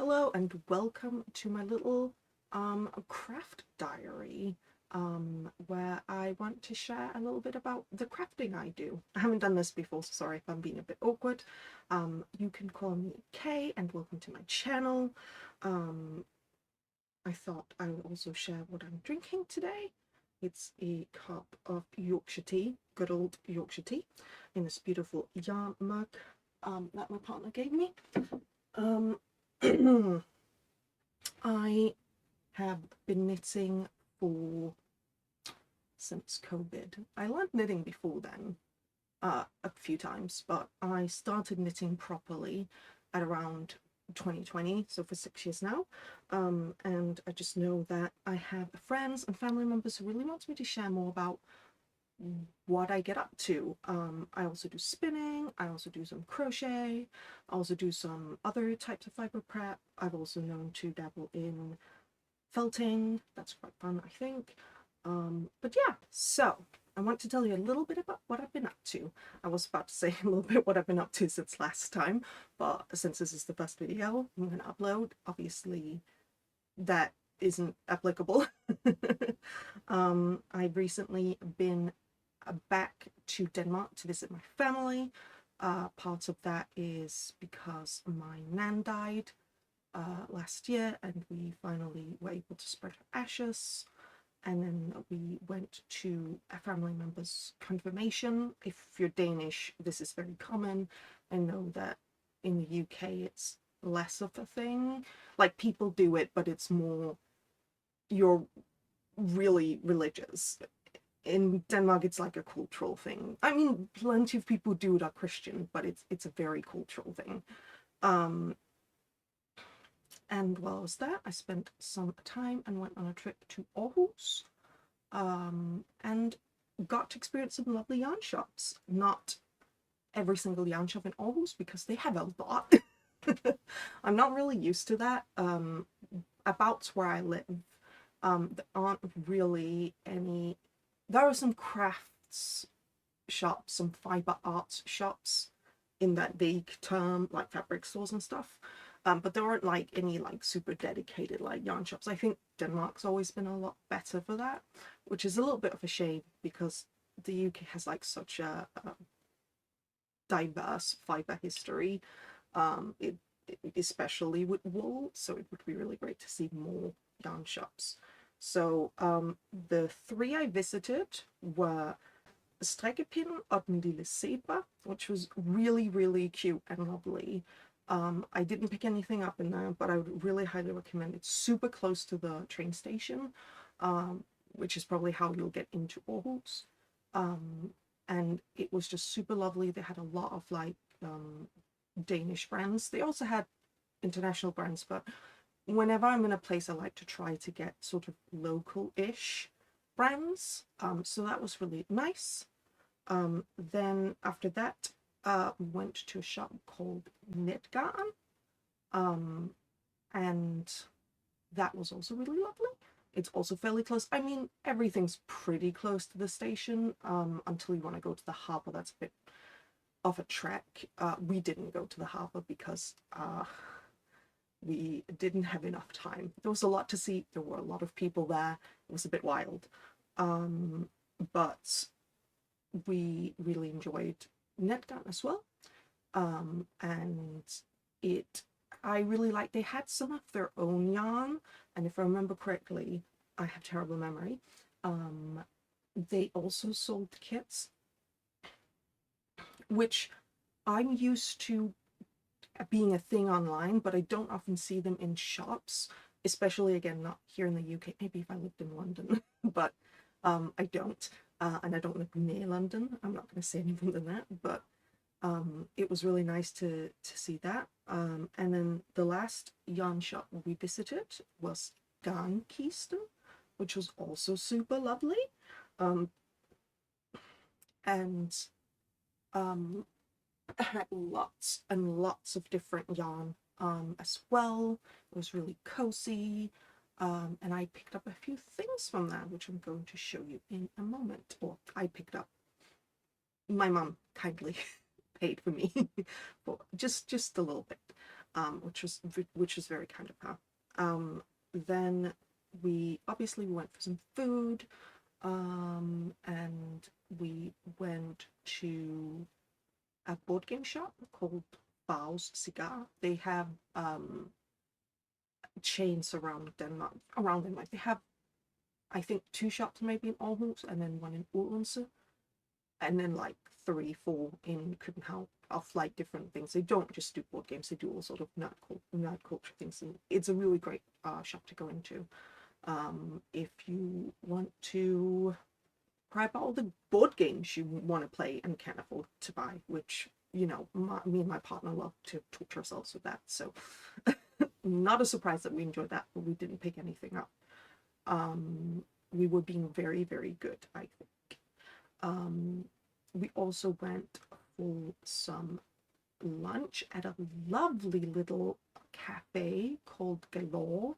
Hello and welcome to my little craft diary where I want to share a little bit about the crafting I do. I haven't done this before, so sorry if I'm being a bit awkward. You can call me Kay and welcome to my channel. I thought I would also share what I'm drinking today. It's a cup of Yorkshire tea, good old Yorkshire tea, in this beautiful yarn mug that my partner gave me. I have been knitting since COVID. I learned knitting before then a few times, but I started knitting properly at around 2020, so for 6 years now. And I just know that I have friends and family members who really want me to share more about what I get up to. I also do spinning, I also do some crochet, I also do some other types of fiber prep. I've also known to dabble in felting. That's quite fun, I think. But yeah, so I want to tell you a little bit about what I've been up to. I was about to say a little bit what I've been up to since last time, but since this is the first video I'm going to upload, obviously that isn't applicable. I've recently been back to Denmark to visit my family. Part of that is because my nan died last year and we finally were able to spread her ashes, and then we went to a family member's confirmation. If you're Danish, this is very common. I know that in the UK it's less of a thing. Like, people do it, but it's more you're really religious. In Denmark it's like a cultural thing. I mean, plenty of people do it are Christian, but it's a very cultural thing. And while I was there, I spent some time and went on a trip to Aarhus, and got to experience some lovely yarn shops. Not every single yarn shop in Aarhus, because they have a lot. I'm not really used to that. About where I live, there aren't really any. There are some crafts shops, some fiber arts shops in that vague term, like fabric stores and stuff. But there aren't like any like super dedicated like yarn shops. I think Denmark's always been a lot better for that, which is a little bit of a shame because the UK has like such a diverse fiber history, especially with wool. So it would be really great to see more yarn shops. So the three I visited were Strikkepinde og den lille zebra, which was really cute and lovely. I didn't pick anything up in there, but I would really highly recommend it. It's super close to the train station, which is probably how you'll get into Aarhus. And it was just super lovely. They had a lot of like Danish brands. They also had international brands, but whenever I'm in a place, I like to try to get sort of local-ish brands. So that was really nice. Then after that, went to a shop called Knitgarn, and that was also really lovely. It's also fairly close. I mean, everything's pretty close to the station, until you want to go to the harbour. That's a bit of a trek. We didn't go to the harbour because we didn't have enough time. There was a lot to see. There were a lot of people there. It was a bit wild. But we really enjoyed Knitgarn as well. And I really liked, they had some of their own yarn, and if I remember correctly, I have terrible memory, they also sold kits, which I'm used to being a thing online, but I don't often see them in shops, especially, again, not here in the UK. Maybe if I lived in London, but I don't, and I don't live near London. I'm not going to say any more than that, but it was really nice to see that. And then the last yarn shop we visited was Garnkisten, which was also super lovely. And had lots and lots of different yarn as well. It was really cozy. And I picked up a few things from that, which I'm going to show you in a moment. Or I picked up. My mum kindly paid for me for just a little bit. which was very kind of her. Then we obviously went for some food, and we went to a board game shop called Bau's Cigar. They have chains around Denmark. They have, I think, 2 shops maybe in Aarhus, and then 1 in Odense, and then like 3, 4 in København of like different things. They don't just do board games; they do all sort of nerd culture things, and it's a really great shop to go into if you want to grab all the board games you want to play and can't afford to buy, which, you know, me and my partner love to torture ourselves with that. So not a surprise that we enjoyed that, but we didn't pick anything up. We were being very, very good, I think. We also went for some lunch at a lovely little cafe called Galore.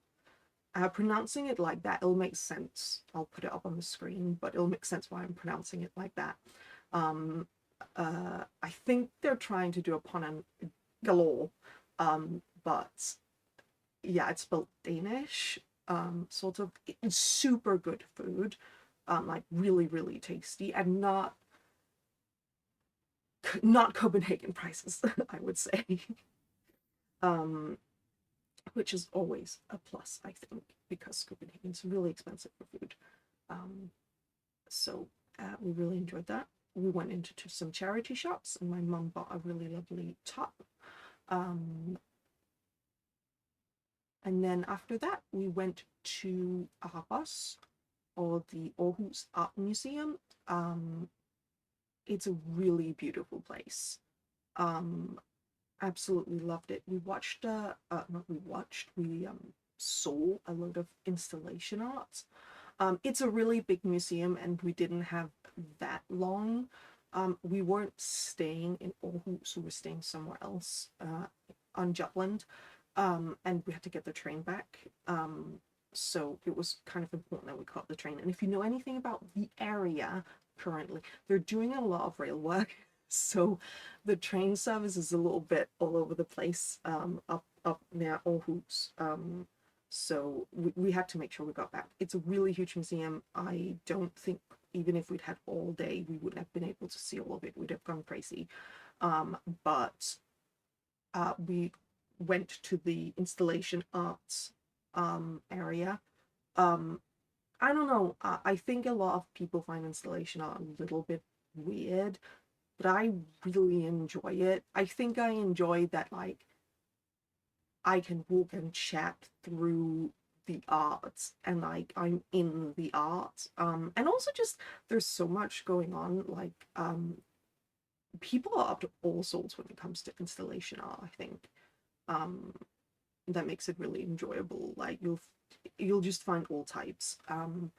Pronouncing it like that, it'll make sense. I'll put it up on the screen, but it'll make sense why I'm pronouncing it like that. I think they're trying to do a pun on galore, but yeah, it's spelled Danish. Sort of, it's super good food, like really, really tasty, and not Copenhagen prices, I would say. Which is always a plus, I think, because Copenhagen's really expensive for food. So we really enjoyed that. We went into some charity shops, and my mum bought a really lovely top. And then after that, we went to Aarhus, or the Aarhus Art Museum. It's a really beautiful place. Absolutely loved it. We watched we saw a lot of installation art. It's a really big museum, and we didn't have that long. We weren't staying in Aarhus, we were staying somewhere else on Jutland, and we had to get the train back. So it was kind of important that we caught the train. And if you know anything about the area currently, they're doing a lot of rail work. So the train service is a little bit all over the place, up near Aarhus. So we had to make sure we got back. It's a really huge museum. I don't think even if we'd had all day, we wouldn't have been able to see all of it. We'd have gone crazy. But we went to the installation arts area. I don't know. I think a lot of people find installation art a little bit weird, but I really enjoy it. I think I enjoy that, like, I can walk and chat through the art, and like I'm in the art. And also just there's so much going on. Like, people are up to all sorts when it comes to installation art, I think. That makes it really enjoyable. Like, you'll just find all types. And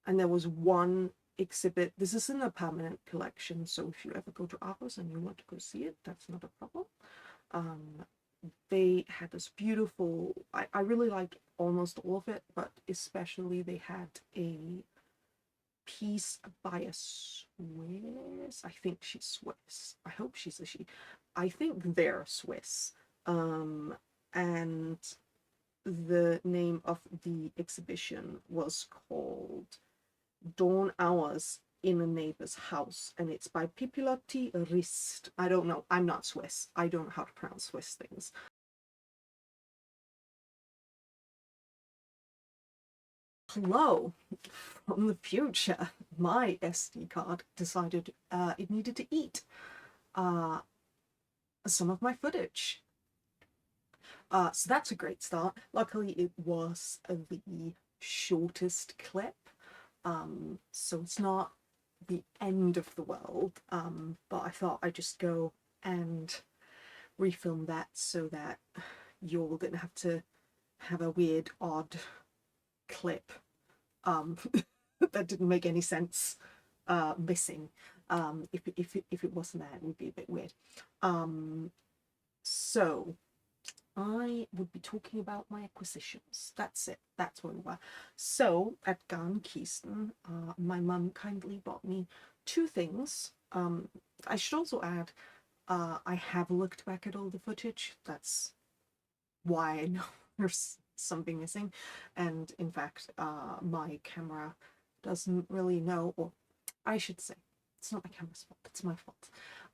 there was one exhibit. This is in a permanent collection, so if you ever go to Aarhus and you want to go see it, that's not a problem. They had this beautiful, I really liked almost all of it, but especially they had a piece by a Swiss. I think she's Swiss. I hope she's a she. I think they're Swiss. And the name of the exhibition was called Dawn Hours in a Neighbor's House, and it's by Pipilotti Rist. I don't know. I'm not Swiss. I don't know how to pronounce Swiss things. Hello from the future. My SD card decided it needed to eat some of my footage. So that's a great start. Luckily, it was the shortest clip, so it's not the end of the world, but I thought I'd just go and refilm that so that you all didn't have to have a weird, odd clip that didn't make any sense missing. If it wasn't there, it would be a bit weird. So I would be talking about my acquisitions. That's it. That's where we were. So at Garnkisten, my mum kindly bought me 2 things. I should also add, I have looked back at all the footage. That's why I know there's something missing. And in fact, my camera doesn't really know, or I should say, it's not my camera's fault, it's my fault.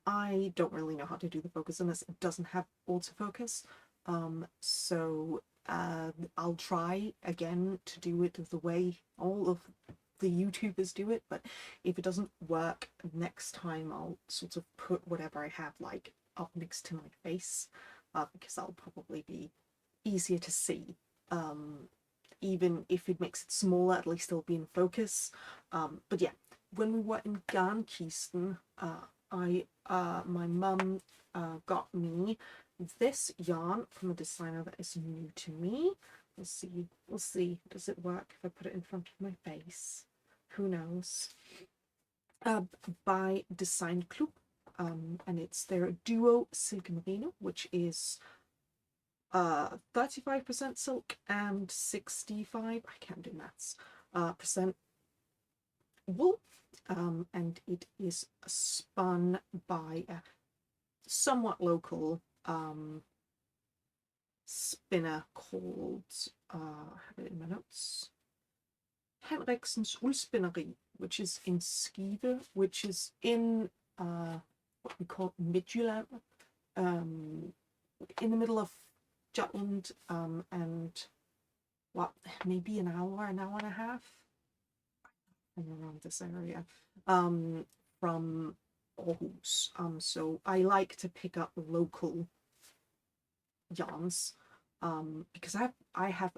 I don't really know how to do the focus on this. It doesn't have autofocus. So I'll try again to do it the way all of the YouTubers do it, but if it doesn't work next time, I'll sort of put whatever I have like up next to my face, because that'll probably be easier to see. Even if it makes it smaller, at least it'll be in focus. But yeah, when we were in Garnkisten, my mum got me this yarn from a designer that is new to me. We'll see. Does it work if I put it in front of my face? Who knows? By Design Club, and it's their duo Silke Merino, which is 35% silk and 65, I can't do maths, percent wool, and it is spun by a somewhat local spinner called, I have it in my notes, Henriksens Uldspinneri, which is in Skive, which is in what we call Midtjylland, in the middle of Jutland, and what, maybe an hour and a half around this area from Aarhus. So I like to pick up local yarns, because I have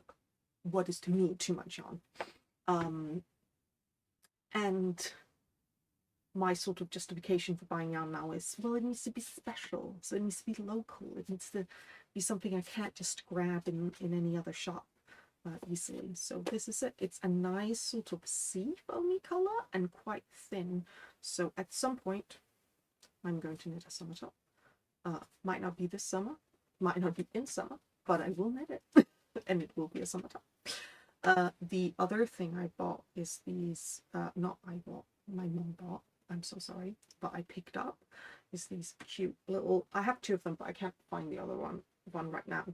what is to me too much yarn, and my sort of justification for buying yarn now is, well, it needs to be special, so it needs to be local, it needs to be something I can't just grab in any other shop easily. So this is it. It's a nice sort of sea foamy color and quite thin, so at some point I'm going to knit a summer top. Might not be this summer, might not be in summer, but I will knit it and it will be a summer top. The other thing I bought is these, not I bought, my mom bought, I'm so sorry, but I picked up, is these cute little, I have two of them, but I can't find the other one right now,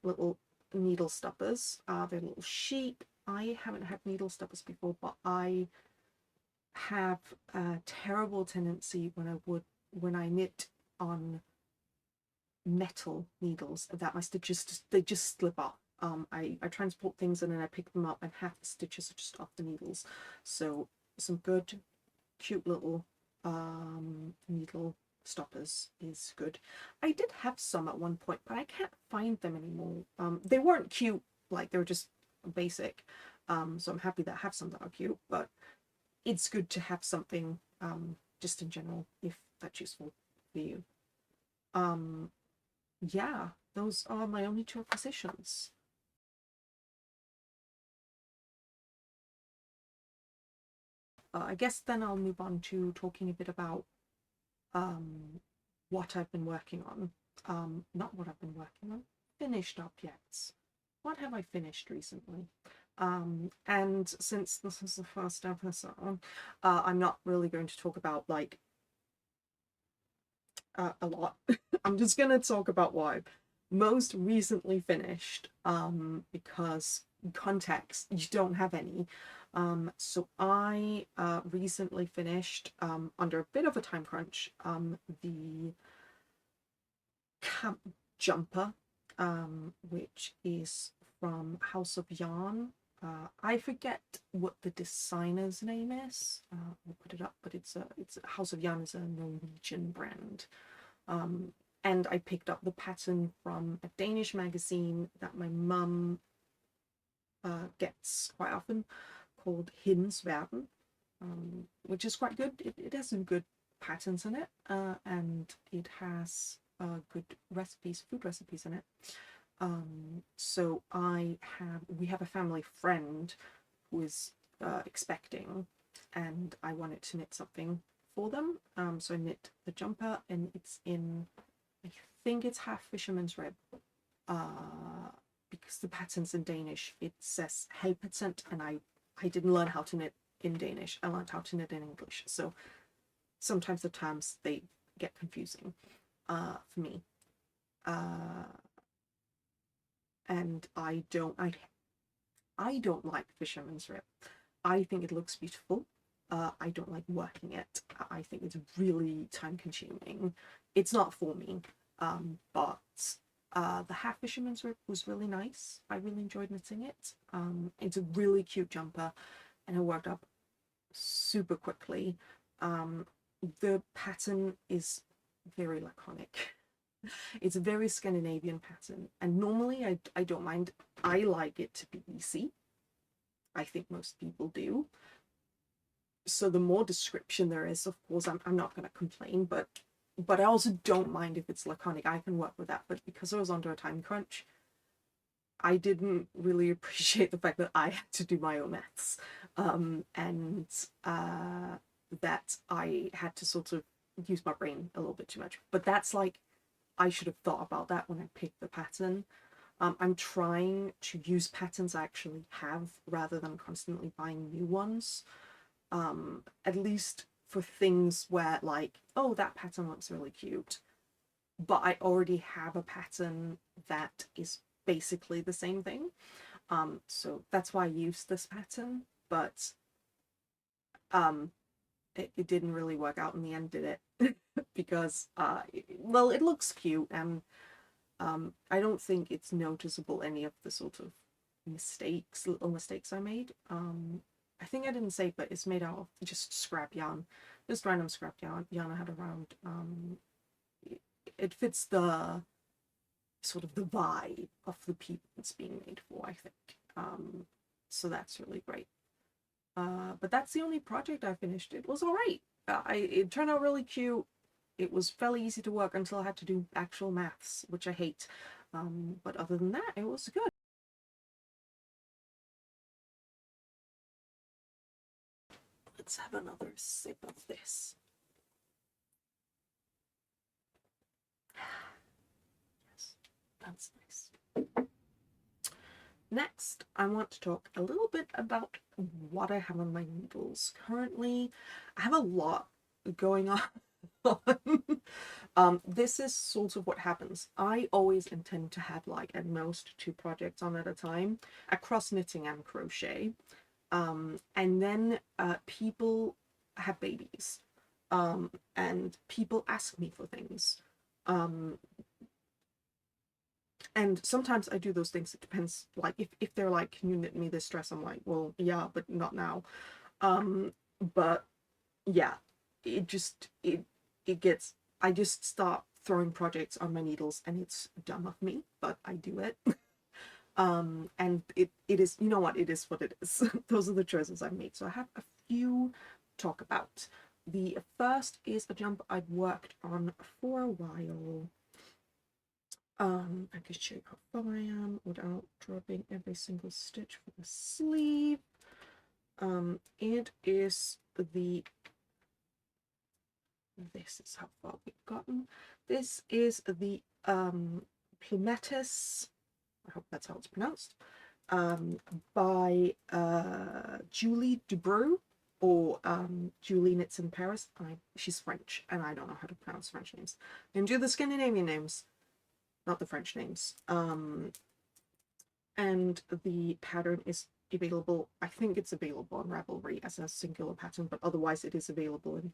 little needle stoppers. They're little sheep. I haven't had needle stoppers before, but I have a terrible tendency when I knit on metal needles that my stitches they just slip off. I transport things and then I pick them up and half the stitches are just off the needles. So some good cute little needle stoppers is good. I did have some at one point, but I can't find them anymore. They weren't cute, like they were just basic. So I'm happy that I have some that are cute, but it's good to have something just in general if that's useful for you. Yeah, those are my only two acquisitions. I guess then I'll move on to talking a bit about what I've been working on. Not what I've been working on, finished objects. What have I finished recently? And since this is the first episode, I'm not really going to talk about like a lot. I'm just going to talk about what I've most recently finished, because context, you don't have any. So I recently finished, under a bit of a time crunch, the camp jumper, which is from House of Yarn. I forget what the designer's name is. I'll put it up, but it's House of Yarn is a Norwegian brand. And I picked up the pattern from a Danish magazine that my mum gets quite often, called Hendes Verden, which is quite good. It has some good patterns in it, and it has good recipes, food recipes in it. So we have a family friend who is expecting, and I wanted to knit something for them. So I knit the jumper, and it's in, I think it's half fisherman's rib, because the pattern's in Danish. It says halvpatent, and I didn't learn how to knit in Danish. I learned how to knit in English. So sometimes the terms, they get confusing for me. and I don't like fisherman's rib. I think it looks beautiful. I don't like working it. I think it's really time consuming. It's not for me. But the half fisherman's rib was really nice. I really enjoyed knitting it. It's a really cute jumper, and it worked up super quickly. The pattern is very laconic. It's a very Scandinavian pattern, and normally I don't mind. I like it to be easy. I think most people do. So the more description there is, of course, I'm not going to complain, but I also don't mind if it's laconic. I can work with that. But because I was under a time crunch, I didn't really appreciate the fact that I had to do my own maths, and that I had to sort of use my brain a little bit too much. But that's like, I should have thought about that when I picked the pattern. I'm trying to use patterns I actually have rather than constantly buying new ones. At least for things where, like, oh, that pattern looks really cute, but I already have a pattern that is basically the same thing. So that's why I used this pattern, but it didn't really work out in the end, did it? Because well, it looks cute, and I don't think it's noticeable any of the sort of little mistakes I made. I think I didn't say, but it's made out of just scrap yarn, just random scrap yarn I had around. It fits the sort of the vibe of the people it's being made for, I think. So that's really great. But that's the only project I finished. It was all right. It turned out really cute. It was fairly easy to work until I had to do actual maths, which I hate. But other than that, it was good. Let's have another sip of this. Yes, that's nice. Next, I want to talk a little bit about what I have on my needles. Currently, I have a lot going on. This is sort of what happens. I always intend to have like at most 2 projects on at a time, across knitting and crochet. And then people have babies, and people ask me for things. And sometimes I do those things. It depends. Like if they're like, can you knit me this dress? I'm like, well, yeah, but not now. But yeah, it gets, I just start throwing projects on my needles, and it's dumb of me, but I do it. And it is, you know what, it is what it is. Those are the choices I've made. So I have a few to talk about. The first is a jumper I've worked on for a while. I can show you how far I am without dropping every single stitch for the sleeve. It is this is how far we've gotten. This is the Plumetis, I hope that's how it's pronounced, by Julie Dubreux, or Julie Knits in Paris. She's French, and I don't know how to pronounce French names. I can do the Scandinavian names, not the French names. And the pattern is available, I think it's available on Ravelry as a singular pattern, but otherwise it is available in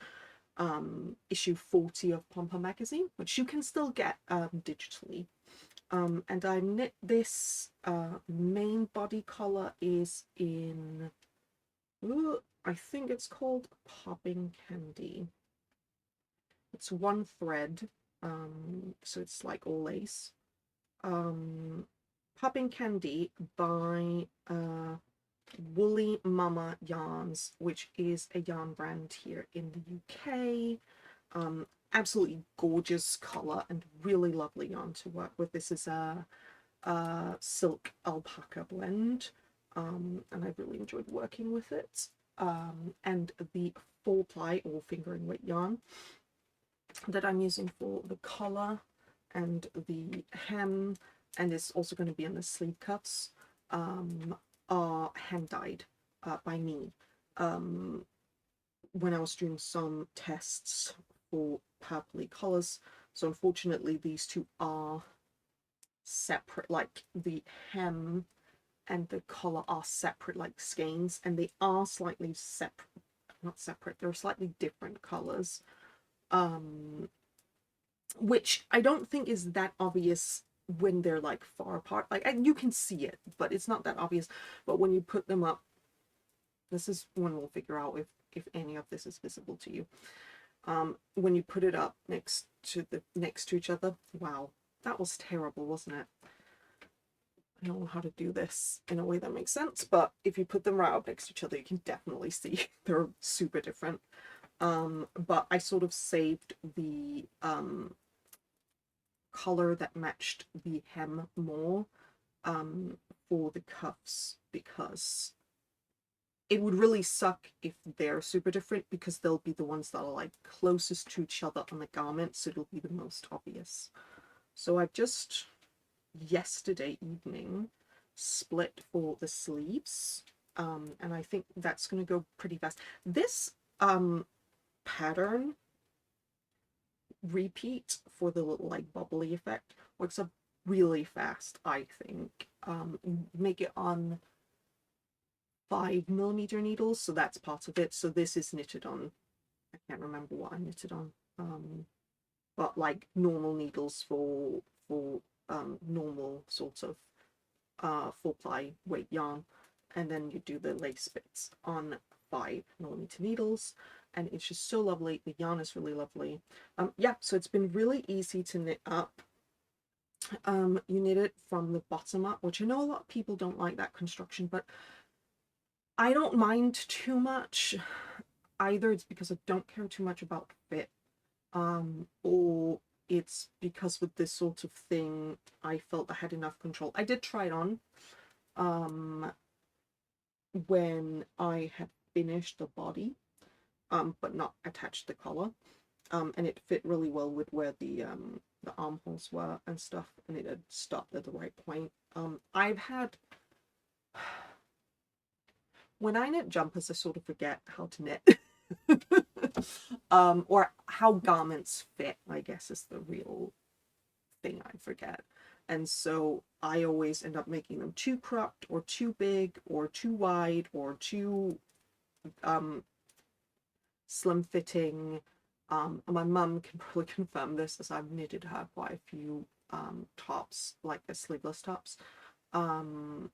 issue 40 of Pom Pom magazine, which you can still get digitally. And I knit this, main body color is in, I think it's called Popping Candy. It's 1 thread, so it's like all lace. Popping Candy by Woolly Mama Yarns, which is a yarn brand here in the UK. Absolutely gorgeous color and really lovely yarn to work with. This is a silk alpaca blend, and I really enjoyed working with it. And the 4-ply or fingering weight yarn that I'm using for the collar and the hem, and it's also going to be in the sleeve cuffs, are hand dyed by me when I was doing some tests for purpley colors. So unfortunately these two are separate, like the hem and the collar are separate like skeins, and they are slightly separate, not separate, they're slightly different colors, which I don't think is that obvious when they're like far apart. Like you can see it, but it's not that obvious. But when you put them up, this is when we'll figure out if any of this is visible to you. When you put it up next to each other, wow, that was terrible, wasn't it? I don't know how to do this in a way that makes sense, but if you put them right up next to each other, you can definitely see they're super different. But I sort of saved the color that matched the hem more for the cuffs, because it would really suck if they're super different, because they'll be the ones that are like closest to each other on the garment, so it'll be the most obvious. So I've just yesterday evening split for the sleeves, and I think that's going to go pretty fast. This pattern repeat for the little like bubbly effect works up really fast, I think. Make it on 5mm needles, so that's part of it. So this is knitted on, I can't remember what I knitted on, but like normal needles for normal sort of 4-ply weight yarn, and then you do the lace bits on 5mm needles, and it's just so lovely. The yarn is really lovely. Yeah, so it's been really easy to knit up. You knit it from the bottom up, which I know a lot of people don't like that construction, but I don't mind too much. Either it's because I don't care too much about fit, or it's because with this sort of thing I felt I had enough control. I did try it on when I had finished the body, but not attached the collar, and it fit really well with where the armholes were and stuff, and it had stopped at the right point. I've had, when I knit jumpers, I sort of forget how to knit. Or how garments fit, I guess, is the real thing I forget. And so I always end up making them too cropped or too big or too wide or too slim fitting. My mum can probably confirm this, as I've knitted her quite a few tops, like the sleeveless tops, and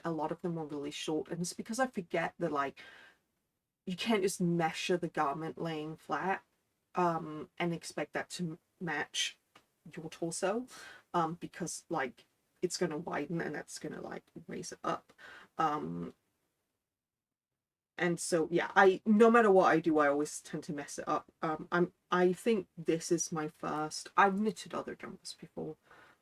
a lot of them are really short, and it's because I forget that like you can't just measure the garment laying flat and expect that to match your torso, because like it's going to widen and that's going to like raise it up, and so yeah, no matter what I do, I always tend to mess it up. I think this is my first. I've knitted other jumpers before,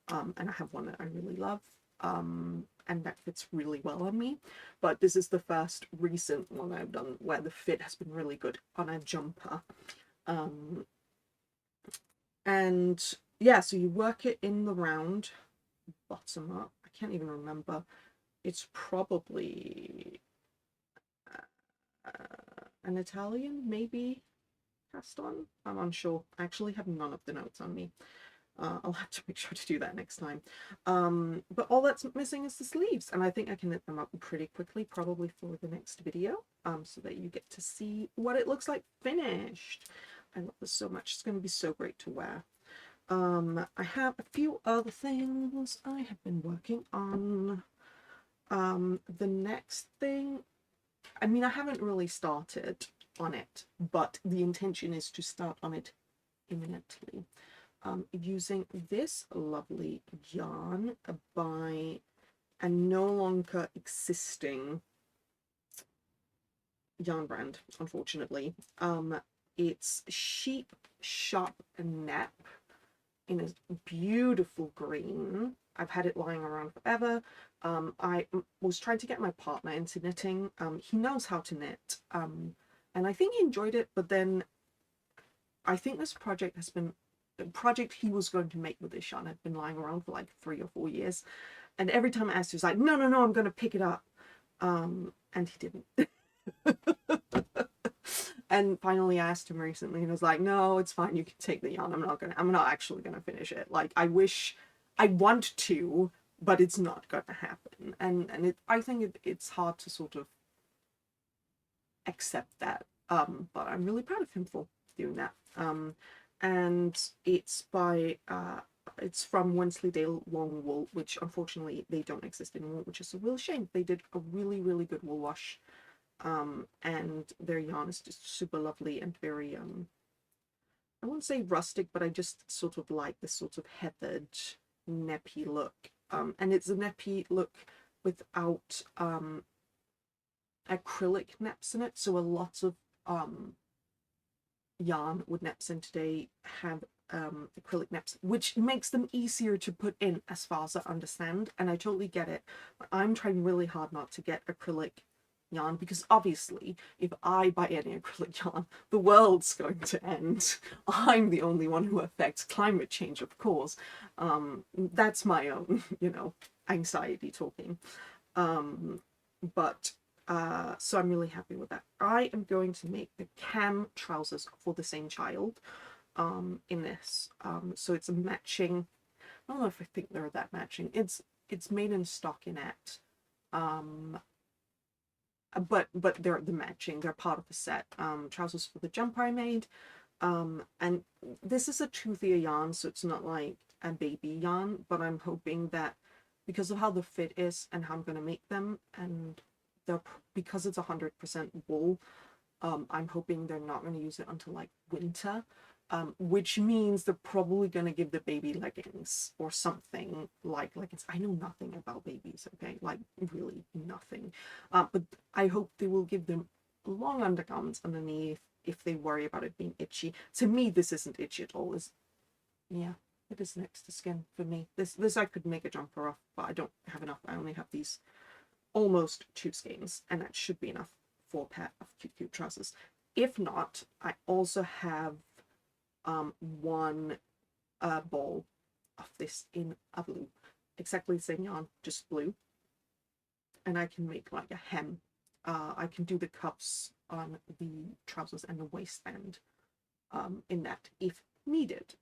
and I have one that I really love, and that fits really well on me, but this is the first recent one I've done where the fit has been really good on a jumper. And yeah, so you work it in the round, bottom up. I can't even remember. It's probably an Italian, maybe cast on. I'm unsure. I actually have none of the notes on me. I'll have to make sure to do that next time. But all that's missing is the sleeves, and I think I can knit them up pretty quickly, probably for the next video, so that you get to see what it looks like finished. I love this so much. It's going to be so great to wear. I have a few other things I have been working on. The next thing, I mean, I haven't really started on it, but the intention is to start on it imminently. Using this lovely yarn by a no longer existing yarn brand, unfortunately. It's Sheep Shop Nap in a beautiful green. I've had it lying around forever. I was trying to get my partner into knitting. He knows how to knit, and I think he enjoyed it, but then I think this project has been the project he was going to make with this yarn had been lying around for like 3 or 4 years, and every time I asked, he was like, no, I'm going to pick it up, and he didn't. And finally I asked him recently, and he was like, no, it's fine, you can take the yarn. I'm not actually gonna finish it. Like, I want to, but it's not gonna happen. And I think it's hard to sort of accept that. But I'm really proud of him for doing that. And it's by it's from Wensleydale Long Wool, which unfortunately they don't exist anymore, which is a real shame. They did a really, really good wool wash. And their yarn is just super lovely and very I wouldn't say rustic, but I just sort of like this sort of heathered neppy look. And it's a neppy look without acrylic neps in it. So a lot of yarn with neps in today have acrylic neps, which makes them easier to put in, as far as I understand. And I totally get it, but I'm trying really hard not to get acrylic yarn, because obviously if I buy any acrylic yarn, the world's going to end. I'm the only one who affects climate change, of course. That's my own, anxiety talking. But so I'm really happy with that. I am going to make the cam trousers for the same child in this. So it's a matching, I don't know if I think they're that matching. It's made in stockinette. But they're the matching, they're part of the set. Trousers for the jumper I made. And this is a toothier yarn, so it's not like a baby yarn, but I'm hoping that because of how the fit is and how I'm going to make them, and because it's 100% wool, I'm hoping they're not going to use it until like winter, which means they're probably going to give the baby leggings or something like leggings. I know nothing about babies, okay, like really nothing, but I hope they will give them long undergarments underneath if they worry about it being itchy. To me, this isn't itchy at all. Yeah, it is next to skin for me. This I could make a jumper off, but I don't have enough. I only have these almost 2 skeins, and that should be enough for a pair of cute trousers. If not, I also have one ball of this in a blue, exactly the same yarn, just blue, and I can make like a hem. I can do the cuffs on the trousers and the waistband in that if needed.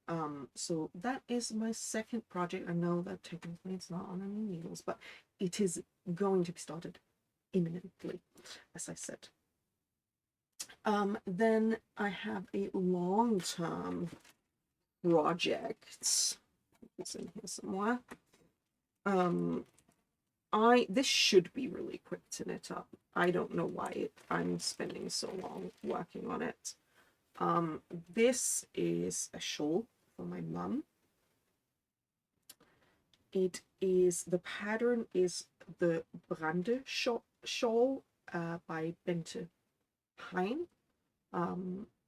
So that is my second project. I know that technically it's not on any needles, but it is going to be started imminently, as I said. Then I have a long-term project. It's in here somewhere. This should be really quick to knit up. I don't know why I'm spending so long working on it. This is a shawl for my mum. It is, the pattern is the Brandesjalet by Bente, Hein.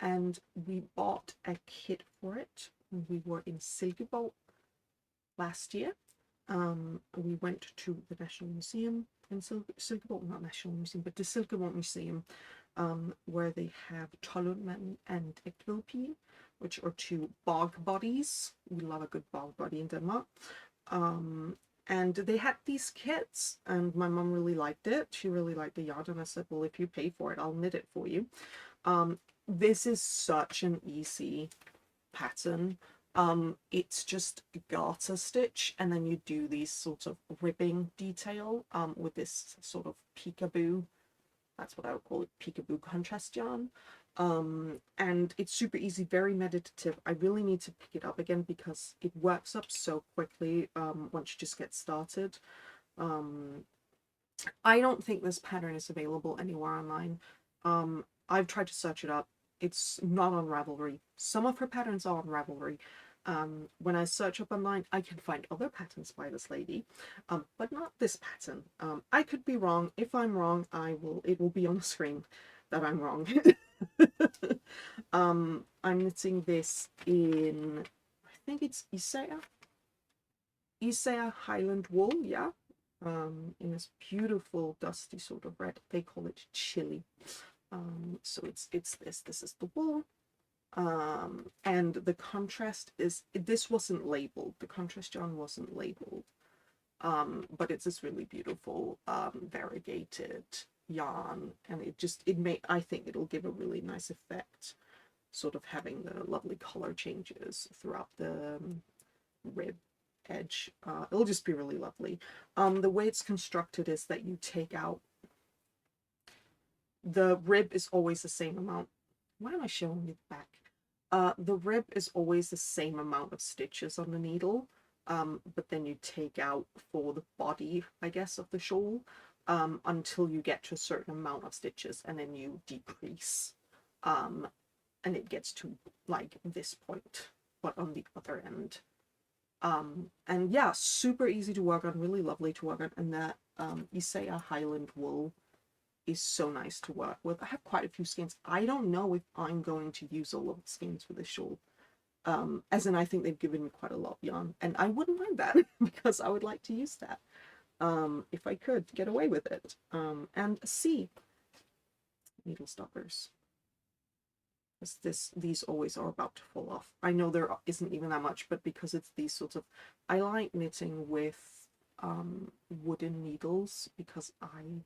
And we bought a kit for it when we were in Silkeborg last year. We went to the National Museum in Silkeborg, not National Museum, but the Silkeborg Museum, where they have Troldmanden and Ekvilpien, which are 2 bog bodies. We love a good bog body in Denmark. And they had these kits, and my mum really liked it. She really liked the yarn, and I said, well, if you pay for it, I'll knit it for you. This is such an easy pattern. It's just garter stitch, and then you do these sort of ribbing detail with this sort of peekaboo, that's what I would call it, peekaboo contrast yarn. And it's super easy, very meditative. I really need to pick it up again because it works up so quickly once you just get started. I don't think this pattern is available anywhere online. I've tried to search it up. It's not on Ravelry. Some of her patterns are on Ravelry. When I search up online, I can find other patterns by this lady, but not this pattern. I could be wrong. If I'm wrong, it will be on the screen that I'm wrong. I'm knitting this in, I think it's Isager Highland wool, yeah. In this beautiful dusty sort of red. They call it chili. So it's this is the wool. And the contrast is, this wasn't labeled, the contrast yarn wasn't labeled, but it's this really beautiful variegated yarn, and I think it'll give a really nice effect, sort of having the lovely color changes throughout the rib edge. It'll just be really lovely. The way it's constructed is that you take out, the rib is always the same amount. Why am I showing you the back? The rib is always the same amount of stitches on the needle, but then you take out for the body, I guess, of the shawl, until you get to a certain amount of stitches, and then you decrease, and it gets to like this point, but on the other end. And yeah, super easy to work on, really lovely to work on, and that Isager Highland wool is so nice to work with. I have quite a few skeins. I don't know if I'm going to use all of the skeins for this shawl. As in, I think they've given me quite a lot of yarn, and I wouldn't mind that because I would like to use that if I could get away with it. And see, needle stoppers. These always are about to fall off. I know there isn't even that much, but because it's these sorts of, I like knitting with wooden needles because I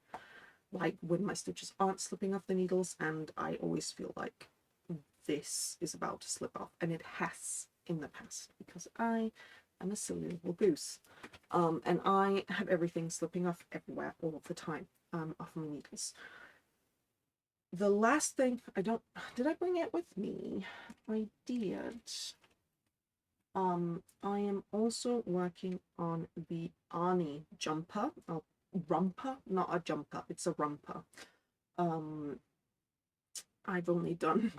like when my stitches aren't slipping off the needles, and I always feel like this is about to slip off, and it has in the past because I am a silly little goose, and I have everything slipping off everywhere all the time, off my needles. The last thing, did I bring it with me? I did. I am also working on the Arni jumper, romper, not a jumper, it's a romper. I've only done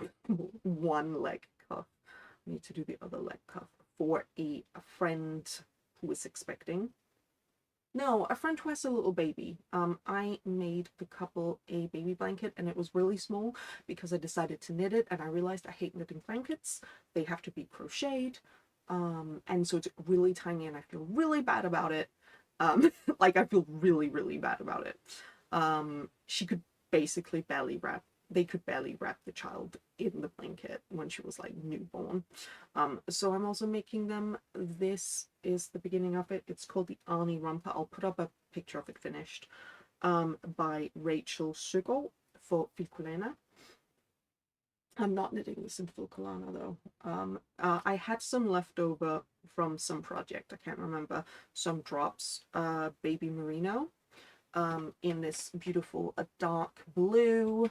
one leg cuff. I need to do the other leg cuff for a friend who is expecting. No, a friend who has a little baby. I made the couple a baby blanket, and it was really small because I decided to knit it, and I realized I hate knitting blankets. They have to be crocheted, and so it's really tiny, and I feel really bad about it. Like I feel really, really bad about it. She could basically barely wrap. They could barely wrap the child in the blanket when she was like newborn. So I'm also making them. This is the beginning of it. It's called the Arni Romper. I'll put up a picture of it finished, by Rachel Søgaard for Folklore. I'm not knitting this in Folklore though. I had some leftover from some project, I can't remember, some drops, baby merino, in this beautiful dark blue,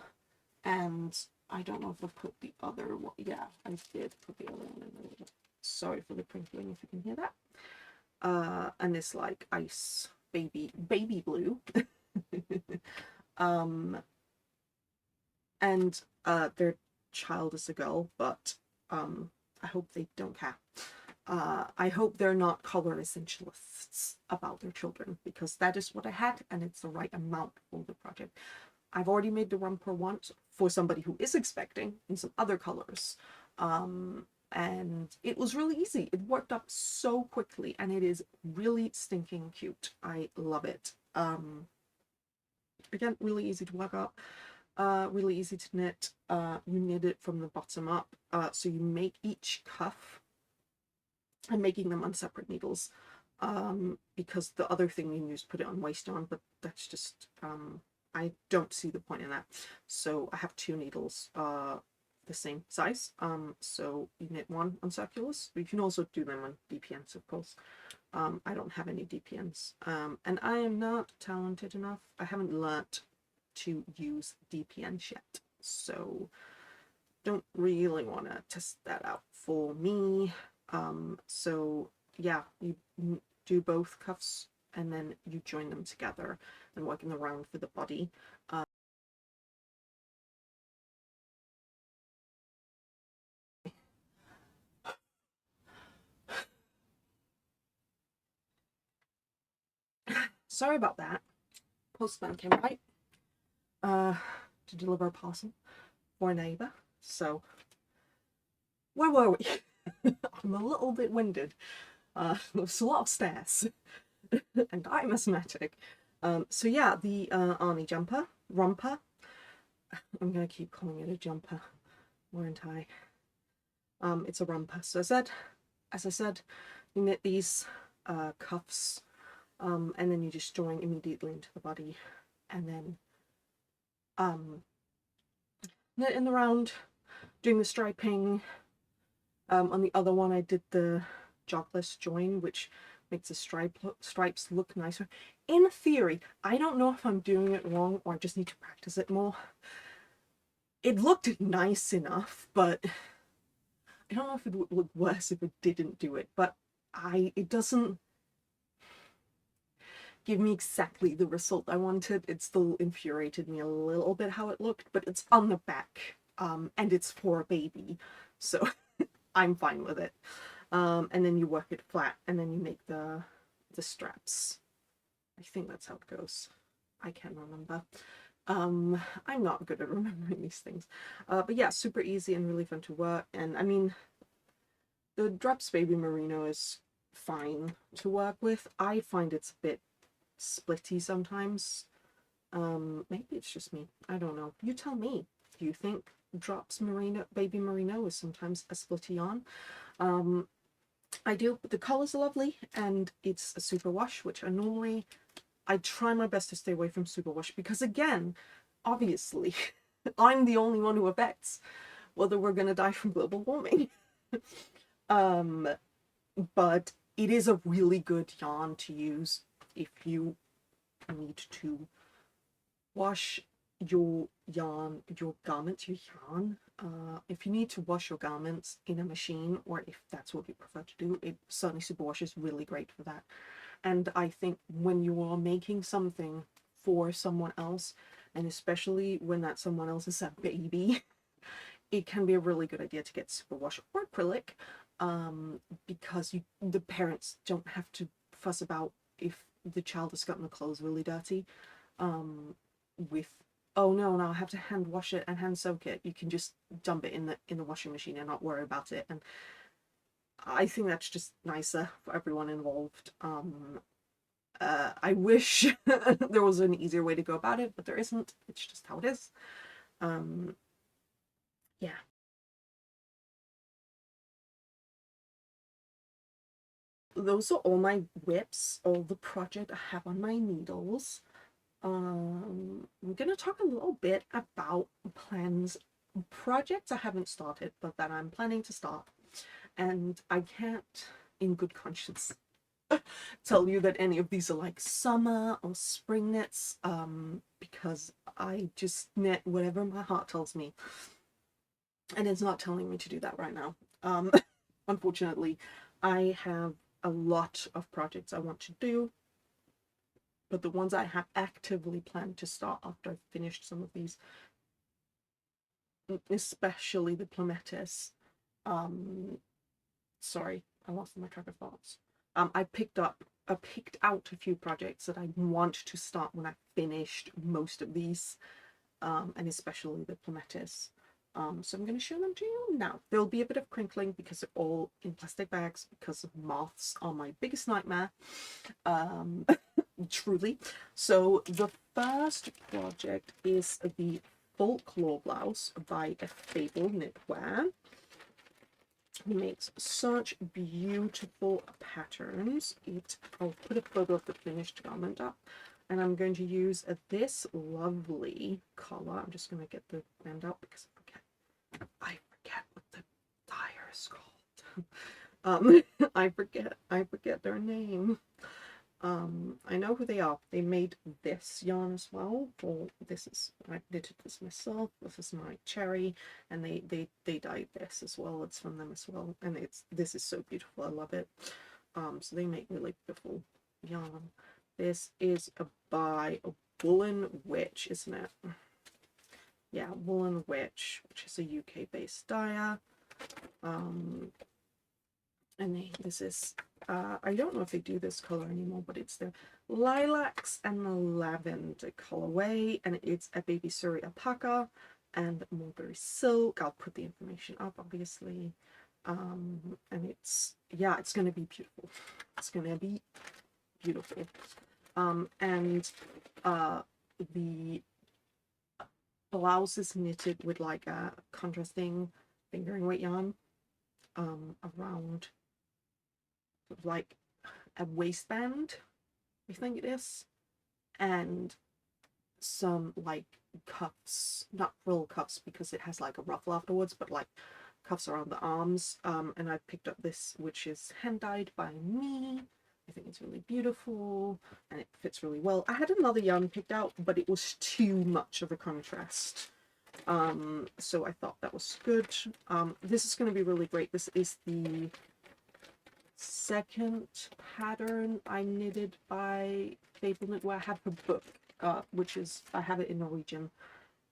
and I don't know if I put the other one. Yeah, I did put the other one in there. Sorry for the crinkling if you can hear that. And this like ice baby blue. And their child is a girl, but I hope they don't care. I hope they're not color essentialists about their children, because that is what I had, and it's the right amount for the project. I've already made the romper once for somebody who is expecting in some other colors, and it was really easy. It worked up so quickly, and it is really stinking cute. I love it. Again, really easy to work up, really easy to knit. You knit it from the bottom up, so you make each cuff. I'm making them on separate needles, because the other thing you can do is put it on waist yarn, but that's just, I don't see the point in that. So I have two needles, the same size. So you knit one on circulars. You can also do them on DPNs, of course. I don't have any DPNs, and I am not talented enough. I haven't learnt to use DPNs yet, so don't really want to test that out for me. So yeah, you do both cuffs and then you join them together and working around for the body. Sorry about that. Postman came by to deliver a parcel for a neighbour. So where were we? I'm a little bit winded. There's a lot of stairs and I'm asthmatic. So yeah, the Arni romper. I'm gonna keep calling it a jumper, weren't I? It's a romper. So as I said, you knit these cuffs, and then you just join immediately into the body, and then knitting around, doing the striping. On the other one I did the jogless join, which makes the stripes look nicer. In theory, I don't know if I'm doing it wrong or I just need to practice it more. It looked nice enough, but I don't know if it would look worse if it didn't do it, but it doesn't give me exactly the result I wanted. It still infuriated me a little bit how it looked, but it's on the back, and it's for a baby, so I'm fine with it. And then you work it flat, and then you make the straps. I think that's how it goes. I can't remember. I'm not good at remembering these things. But yeah, super easy and really fun to work. And I mean, the Drops Baby Merino is fine to work with. I find it's a bit splitty sometimes. Maybe it's just me. I don't know. You tell me. Do you think Drops Baby Merino is sometimes a splitty yarn? I do, but the colors are lovely, and it's a superwash, which I try my best to stay away from superwash because, again, obviously, I'm the only one who affects whether we're going to die from global warming. But it is a really good yarn to use if you need to wash your garments. If you need to wash your garments in a machine, or if that's what you prefer to do, certainly superwash is really great for that. And I think when you are making something for someone else, and especially when that someone else is a baby, it can be a really good idea to get superwash or acrylic, because the parents don't have to fuss about if the child has gotten the clothes really dirty, with, oh no, I have to hand wash it and hand soak it. You can just dump it in the washing machine and not worry about it. And I think that's just nicer for everyone involved. I wish there was an easier way to go about it, but there isn't. It's just how it is. Yeah. Those are all my whips, all the project I have on my needles. I'm gonna talk a little bit about projects I haven't started, but that I'm planning to start. And I can't, in good conscience, tell you that any of these are like summer or spring knits, because I just knit whatever my heart tells me. And it's not telling me to do that right now. Unfortunately, I have a lot of projects I want to do, but the ones I have actively planned to start after I've finished some of these, especially the Plumetis. Sorry, I lost my track of thoughts. I picked out a few projects that I want to start when I've finished most of these, and especially the Plumetis. So I'm going to show them to you now. There'll be a bit of crinkling because they're all in plastic bags, because moths are my biggest nightmare. Truly. So the first project is the Folklore blouse by Fabel Knitwear. He makes such beautiful patterns. I'll put a photo of the finished garment up, and I'm going to use this lovely color. I'm just going to get the band out because I forget what the dyer is called. I forget their name. I know who they are. They made this yarn as well. I knitted this myself. This is my cherry, and they dyed this as well. It's from them as well, and this is so beautiful. I love it. So they make really beautiful yarn. This is by a Woollen Witch, isn't it? Yeah, Woollen Witch, which is a UK-based dyer. And this is, I don't know if they do this color anymore, but it's the lilacs and the lavender colorway, and it's a baby Suri alpaca and mulberry silk. I'll put the information up, obviously. And it's going to be beautiful. It's going to be beautiful. And the blouse is knitted with like a contrasting fingering weight yarn, around like a waistband, I think it is, and some like cuffs, not frill cuffs because it has like a ruffle afterwards, but like cuffs around the arms. And I picked up this, which is hand dyed by me. I think it's really beautiful and it fits really well. I had another yarn picked out, but it was too much of a contrast. So I thought that was good. This is going to be really great. This is the second pattern I knitted by Fabel Knitwear. I have her book, which is, I have it in Norwegian.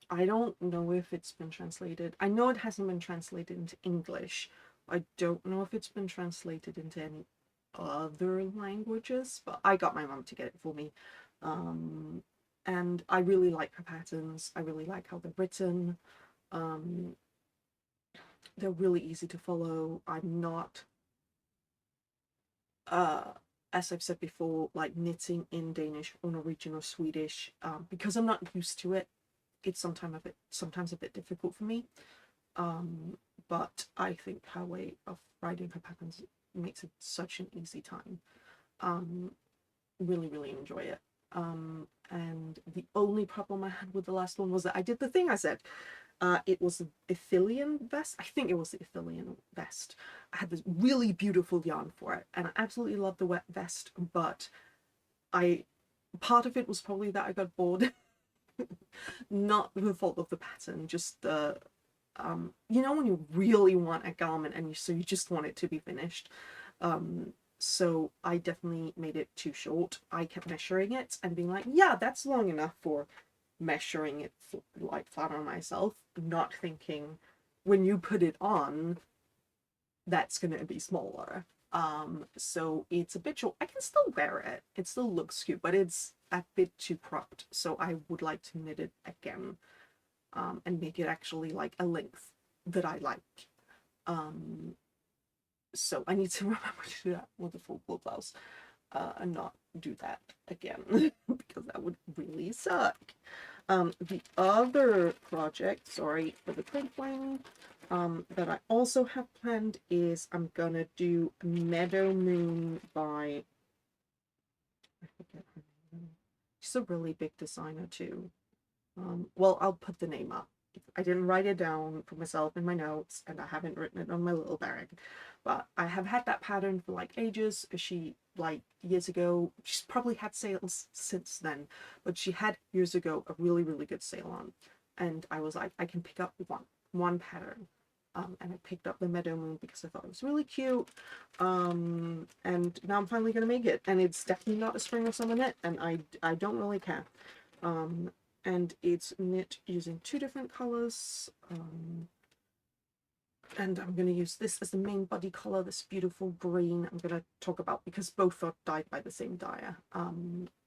I don't know if it's been translated. I know it hasn't been translated into English. I don't know if it's been translated into any other languages, but I got my mum to get it for me. And I really like her patterns. I really like how they're written. They're really easy to follow. I'm not, as I've said before, like knitting in Danish or Norwegian or Swedish, because I'm not used to it. It's sometimes a bit difficult for me. But I think her way of writing her patterns makes it such an easy time. Really, really enjoy it. And the only problem I had with the last one was that I did the thing I said. It was the Ithilien vest. I think it was the Ithilien vest. I had this really beautiful yarn for it, and I absolutely loved the wet vest, but part of it was probably that I got bored. Not the fault of the pattern, just the you know when you really want a garment and you just want it to be finished. So I definitely made it too short. I kept measuring it and being like, yeah, that's long enough for measuring it like flat on myself, not thinking when you put it on that's gonna be smaller. So it's a bit short. I can still wear it, it still looks cute, but it's a bit too cropped, so I would like to knit it again, and make it actually like a length that I like. So I need to remember to do that with the full blouse, and not do that again because that would really suck. The other project, sorry for the twinkling, that I also have planned is I'm gonna do Meadow Moon by, I forget her name. She's a really big designer too. Well, I'll put the name up. I didn't write it down for myself in my notes, and I haven't written it on my little bag, but I have had that pattern for like ages. She, like years ago, she's probably had sales since then, but she had years ago a really, really good sale on, and I was like, I can pick up one pattern. And I picked up the Meadow Moon because I thought it was really cute, and now I'm finally gonna make it, and it's definitely not a spring or summer knit, and I don't really care. And it's knit using 2 different colors, and I'm going to use this as the main body color, this beautiful green I'm going to talk about because both are dyed by the same dyer.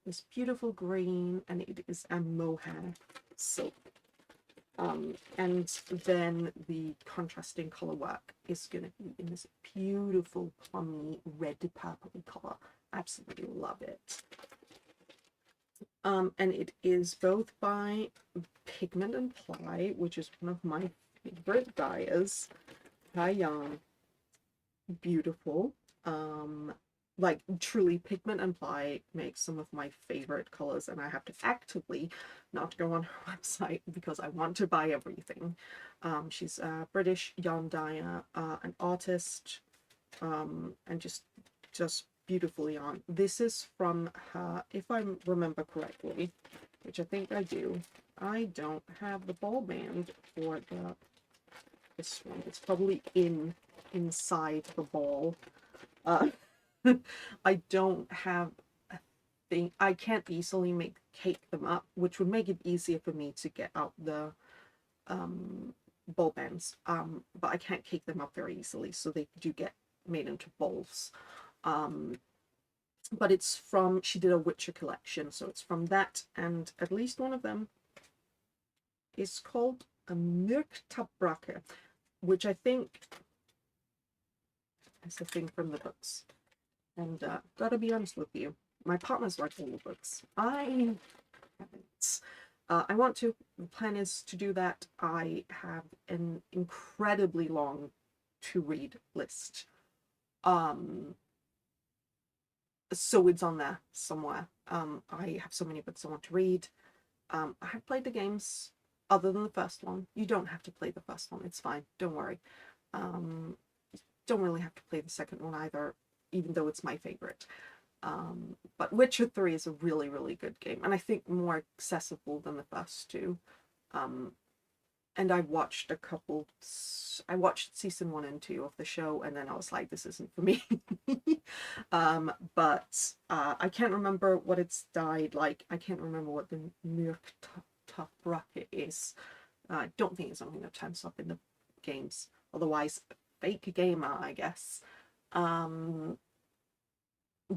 This beautiful green, and it is a mohair silk. And then the contrasting color work is going to be in this beautiful plummy red purpley color. Absolutely love it. And it is both by Pigment and Ply, which is one of my favorite dyers. Hi, yarn. Beautiful. Like truly, Pigment and Ply makes some of my favorite colors, and I have to actively not go on her website because I want to buy everything. She's a British yarn dyer, an artist, and just beautiful yarn. This is from her, if I remember correctly, which I think I do. I don't have the ball band for this one. It's probably inside the ball. I don't have a thing. I can't easily cake them up, which would make it easier for me to get out the ball bands. But I can't cake them up very easily, so they do get made into balls. But it's from, she did a Witcher collection, so it's from that, and at least one of them is called a Mørktabbrake, which I think is the thing from the books. And gotta be honest with you, my partner's read all the books. I haven't. I want to. The plan is to do that. I have an incredibly long to-read list. So it's on there somewhere. I have so many books I want to read. I have played the games other than the first one. You don't have to play the first one, it's fine, don't worry. Don't really have to play the second one either, even though it's my favorite. But Witcher 3 is a really, really good game, and I think more accessible than the first two. And I watched I watched season 1 and 2 of the show, and then I was like, this isn't for me. But I can't remember what it's died like. I can't remember what the Murktafbrake is. I don't think it's something that turns up in the games. Otherwise, fake gamer, I guess.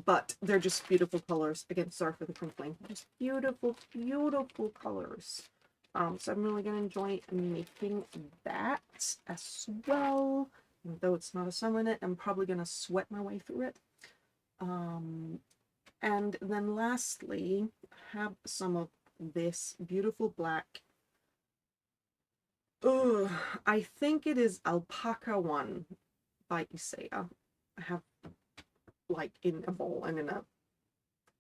But they're just beautiful colors. Again, sorry for the crinkling. Just beautiful, beautiful colors. So I'm really going to enjoy making that as well. Though it's not a summer knit, I'm probably going to sweat my way through it. And then lastly, have some of this beautiful black. I think it is Alpaca one by Isager. I have like in a bowl and in a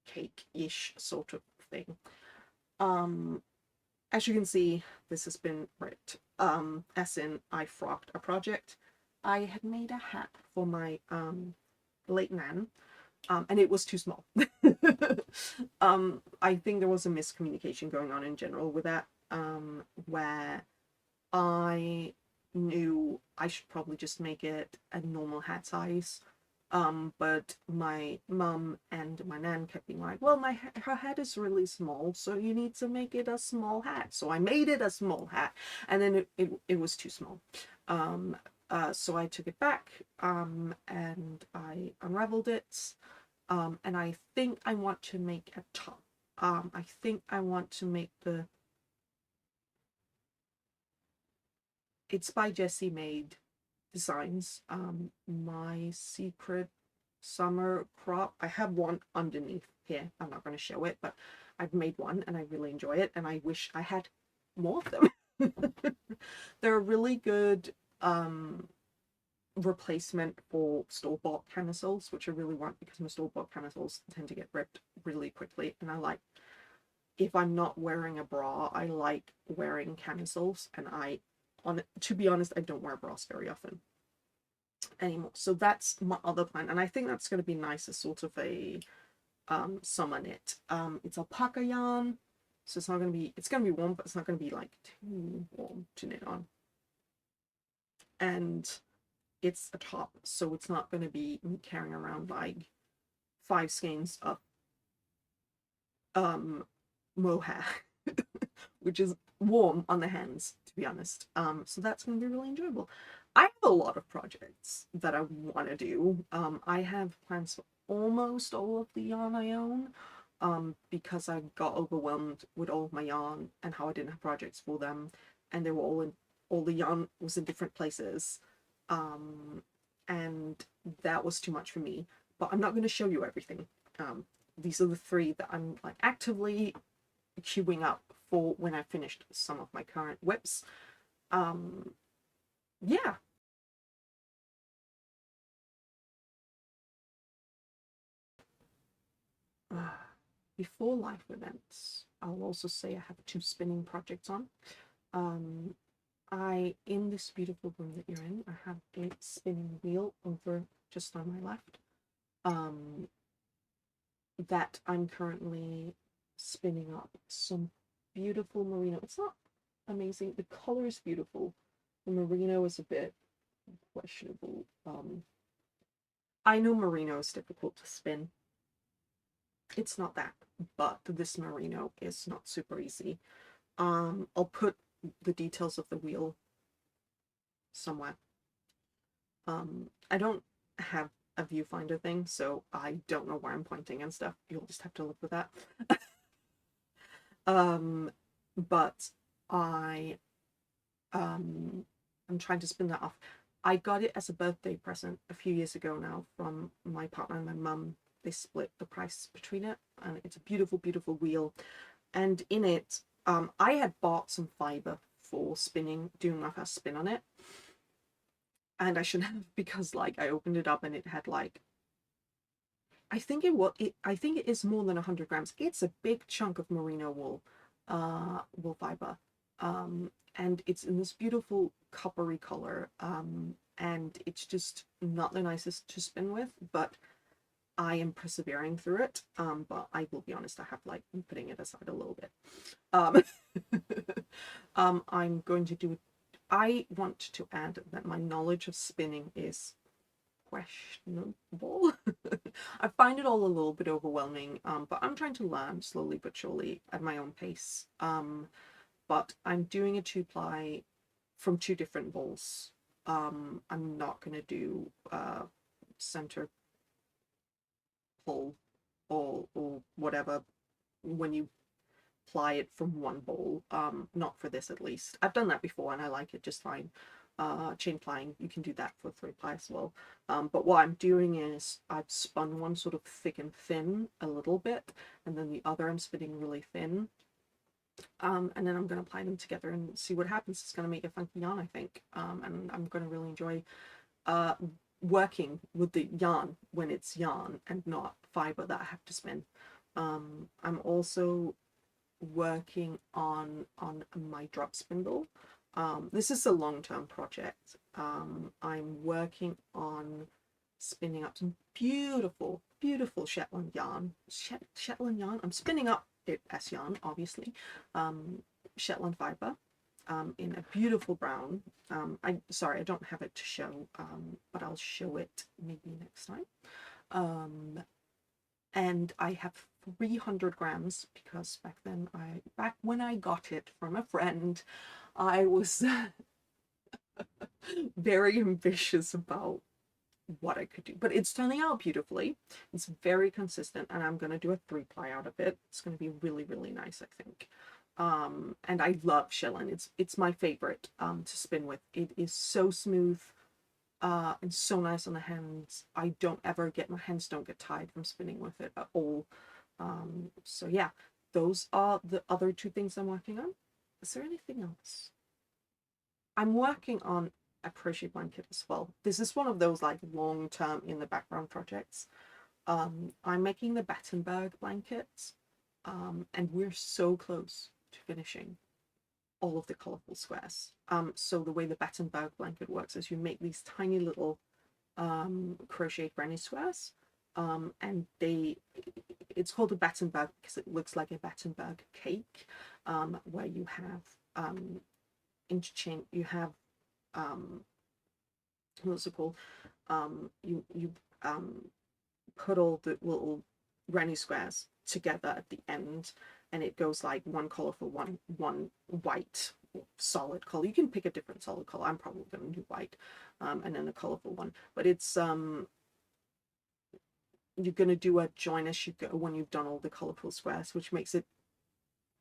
cake-ish sort of thing. As you can see, this has been ripped. As in, I frocked a project. I had made a hat for my late nan, and it was too small. I think there was a miscommunication going on in general with that, where I knew I should probably just make it a normal hat size. But my mum and my nan kept being like, well, her head is really small, so you need to make it a small hat. So I made it a small hat, and then it was too small. So I took it back, and I unraveled it, and I think I want to make a top. I think I want to make it's by Jessie Maed Designs. My secret summer crop. I have one underneath here. I'm not going to show it, but I've made one and I really enjoy it, and I wish I had more of them. They're a really good replacement for store-bought camisoles, which I really want, because my store-bought camisoles tend to get ripped really quickly, and I like, if I'm not wearing a bra, I like wearing camisoles, and to be honest, I don't wear bras very often anymore. So that's my other plan, and I think that's going to be nice as sort of a summer knit. It's alpaca yarn, so it's going to be warm, but it's not going to be like too warm to knit on. And it's a top, so it's not going to be carrying around like 5 skeins of mohair, which is warm on the hands, to be honest. So that's going to be really enjoyable. I have a lot of projects that I want to do. I have plans for almost all of the yarn I own, because I got overwhelmed with all of my yarn and how I didn't have projects for them, and they were all the yarn was in different places, and that was too much for me. But I'm not going to show you everything. These are the 3 that I'm like actively queuing up for when I finished some of my current whips. Yeah. Before life events, I'll also say I have 2 spinning projects on. In this beautiful room that you're in, I have a spinning wheel over just on my left, that I'm currently spinning up some beautiful merino. It's not amazing. The color is beautiful. The merino is a bit questionable. I know merino is difficult to spin. It's not that, but this merino is not super easy. I'll put the details of the wheel somewhere. I don't have a viewfinder thing, so I don't know where I'm pointing and stuff. You'll just have to live with that. But I'm trying to spin that off. I got it as a birthday present a few years ago now from my partner and my mum. They split the price between it, and it's a beautiful, beautiful wheel. And in it, I had bought some fiber for spinning, doing my first spin on it. And I shouldn't have, because like I opened it up and it had like, I think it is more than 100 grams. It's a big chunk of merino wool. wool fiber, and it's in this beautiful coppery color, and it's just not the nicest to spin with, but I am persevering through it. But I will be honest, I have like been putting it aside a little bit. I'm going to do, I want to add that my knowledge of spinning is questionable. I find it all a little bit overwhelming, but I'm trying to learn slowly but surely at my own pace. But I'm doing a 2-ply from 2 different balls. I'm not going to do center pull or whatever when you ply it from one ball. Not for this, at least. I've done that before and I like it just fine. Chain plying, you can do that for 3-ply as well. But what I'm doing is I've spun one sort of thick and thin a little bit, and then the other I'm spinning really thin. And then I'm going to apply them together and see what happens. It's going to make a funky yarn, I think. And I'm going to really enjoy working with the yarn when it's yarn and not fiber that I have to spin. I'm also working on my drop spindle. This is a long-term project. I'm working on spinning up some beautiful Shetland yarn. Shetland yarn. I'm spinning up it as yarn, obviously. Shetland fiber in a beautiful brown. Sorry, I don't have it to show, but I'll show it maybe next time. And I have 300 grams because back when I got it from a friend, I was very ambitious about what I could do, but it's turning out beautifully. It's very consistent, and I'm going to do a 3-ply out of it. It's going to be really, really nice, I think. And I love Shetland. It's my favorite to spin with. It is so smooth and so nice on the hands. I don't ever get, my hands don't get tired from spinning with it at all. So yeah, those are the other 2 things I'm working on. Is there anything else? I'm working on a crochet blanket as well. This is one of those like long-term in the background projects. I'm making the Battenberg blankets, and we're so close to finishing all of the colorful squares. So the way the Battenberg blanket works is you make these tiny little crocheted granny squares, and it's called a Battenberg because it looks like a Battenberg cake, where you have interchange, you have what's it called? You put all the little granny squares together at the end, and it goes like one colorful, one white solid color. You can pick a different solid color. I'm probably going to do white, and then a colorful one. But it's you're going to do a join as you go when you've done all the colorful squares, which makes it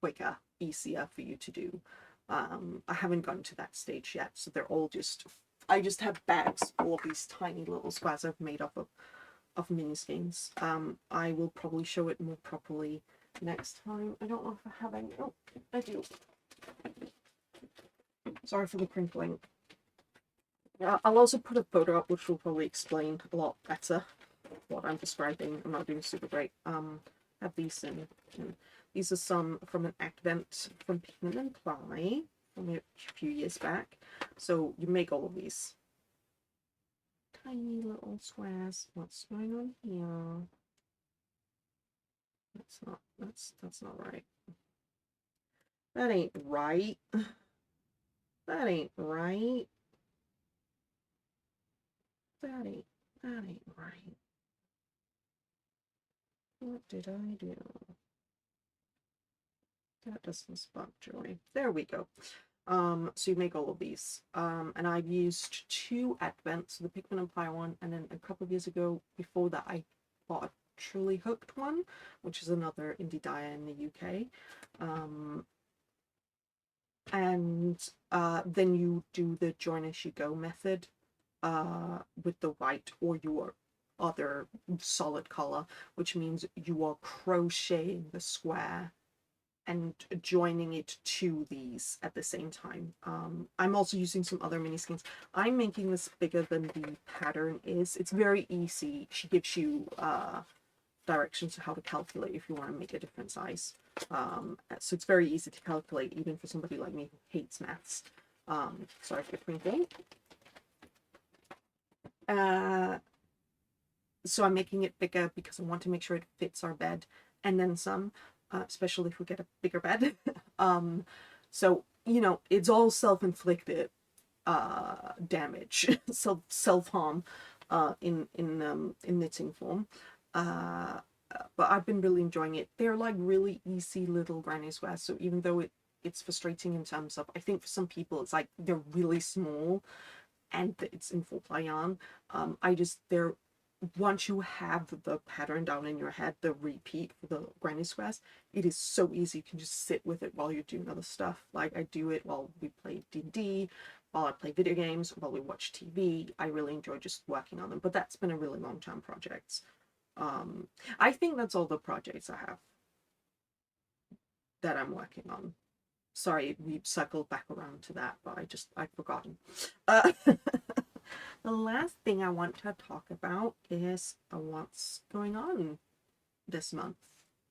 quicker, easier for you to do. I haven't gotten to that stage yet, so they're all just, I just have bags full of these tiny little squares I've made up of mini skeins. I will probably show it more properly next time. I don't know if I have any. Oh, I do. Sorry for the crinkling. I'll also put a photo up which will probably explain a lot better what I'm describing. I'm not doing super great. Have these in. These are some from an advent from Pigment and Ply from a few years back. So you make all of these tiny little squares. What's going on here? That's not right. That ain't right. That ain't right. That ain't right. What did I do? That doesn't spark joy. There we go. So you make all of these. And I've used 2 advents, the Pigment and Ply one, and then a couple of years ago, before that, I bought a Truly Hooked one, which is another indie dyer in the UK. And then you do the join as you go method with the white or your other solid color, which means you are crocheting the square and joining it to these at the same time. I'm also using some other mini skeins. I'm making this bigger than the pattern is. It's very easy. She gives you directions to how to calculate if you want to make a different size. So it's very easy to calculate, even for somebody like me who hates maths. Sorry for twinkling. So I'm making it bigger because I want to make sure it fits our bed and then some, especially if we get a bigger bed. So, you know, it's all self-inflicted damage, self-harm in knitting form. But I've been really enjoying it. They're like really easy little granny squares. So even though it's frustrating in terms of, I think for some people it's like they're really small and it's in 4-ply yarn. They're, once you have the pattern down in your head, the repeat for the granny squares, it is so easy. You can just sit with it while you're doing other stuff. Like I do it while we play D&D, while I play video games, while we watch TV. I really enjoy just working on them, but that's been a really long-term project. I think that's all the projects I have that I'm working on. Sorry, we circled back around to that, but I'd forgotten. The last thing I want to talk about is what's going on this month.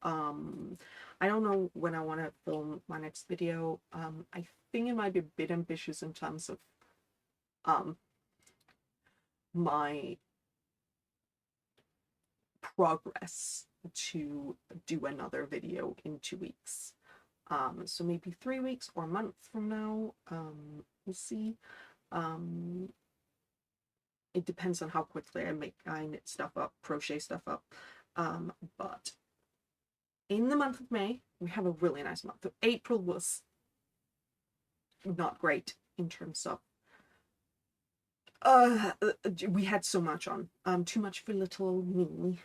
I don't know when I want to film my next video. I think it might be a bit ambitious in terms of my progress to do another video in 2 weeks. So maybe 3 weeks or a month from now. We'll see. It depends on how quickly I knit stuff up, crochet stuff up. But in the month of May, we have a really nice month. April was not great in terms of we had so much on. Too much for little me.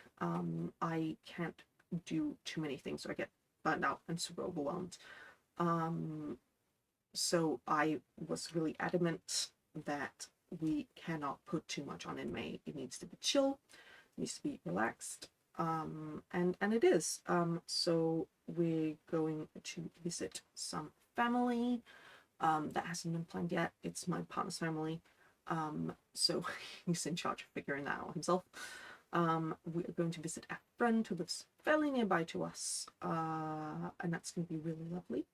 I can't do too many things, so I get burned out and super overwhelmed. So I was really adamant that we cannot put too much on in May. It needs to be chill, it needs to be relaxed, and it is. So we're going to visit some family that hasn't been planned yet. It's my partner's family, so he's in charge of figuring that out himself. We are going to visit a friend who lives fairly nearby to us, and that's going to be really lovely.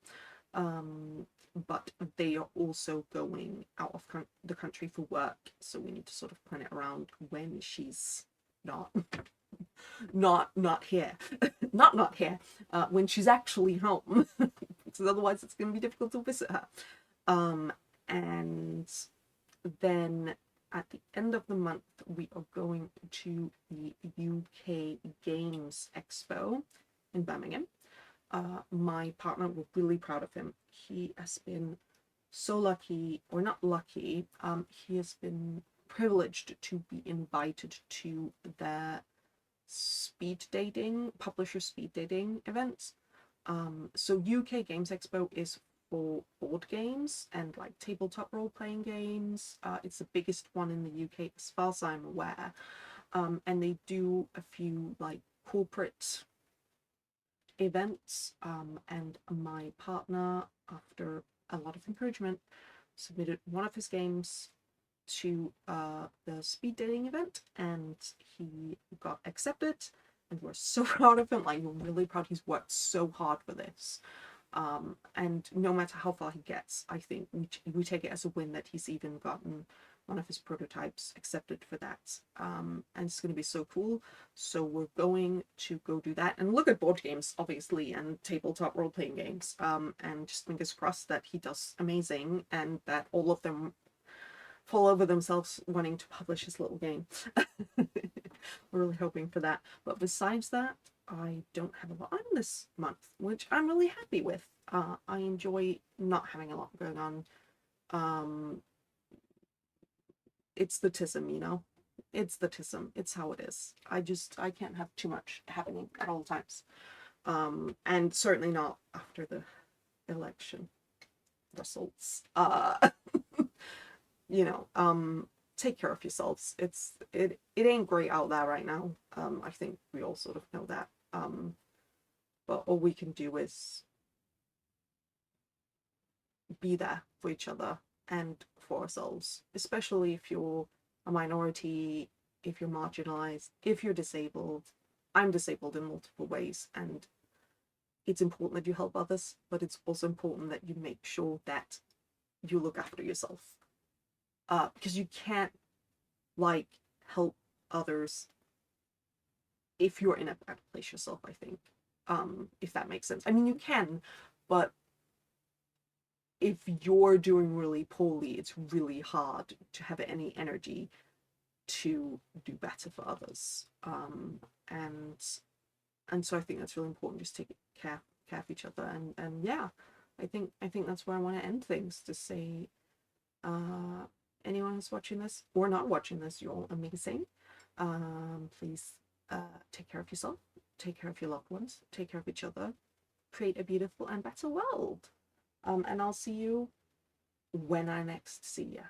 But they are also going out of the country for work, so we need to sort of plan it around when she's not here, not here, when she's actually home, because otherwise it's going to be difficult to visit her. And then at the end of the month, we are going to the UK Games Expo in Birmingham. My partner, we're really proud of him. He has been so lucky, or not lucky, he has been privileged to be invited to the publisher speed dating events. So UK Games Expo is for board games and like tabletop role-playing games. It's the biggest one in the UK as far as I'm aware. And they do a few like corporate events, and my partner, after a lot of encouragement, submitted one of his games to the speed dating event, and he got accepted, and we're so proud of him. Like, we're really proud. He's worked so hard for this, and no matter how far he gets, I think we take it as a win that he's even gotten one of his prototypes accepted for that. And it's going to be so cool. So we're going to go do that and look at board games, obviously, and tabletop role-playing games, and just fingers crossed that he does amazing and that all of them fall over themselves wanting to publish his little game. We're really hoping for that. But besides that, I don't have a lot on this month, which I'm really happy with. I enjoy not having a lot going on. It's the TISM, you know? It's the TISM. It's how it is. I can't have too much happening at all times. And certainly not after the election results. You know, take care of yourselves. It ain't great out there right now. I think we all sort of know that. But all we can do is be there for each other and for ourselves, especially if you're a minority, if you're marginalized, if you're disabled. I'm disabled in multiple ways, and it's important that you help others, but it's also important that you make sure that you look after yourself. Because you can't like help others if you're in a bad place yourself, I think. If that makes sense. I mean, you can, but if you're doing really poorly, it's really hard to have any energy to do better for others. And so I think that's really important. Just take care of each other. And yeah, I think that's where I want to end things. To say, anyone who's watching this or not watching this, you're all amazing. Please take care of yourself, take care of your loved ones, take care of each other, create a beautiful and better world. And I'll see you when I next see you.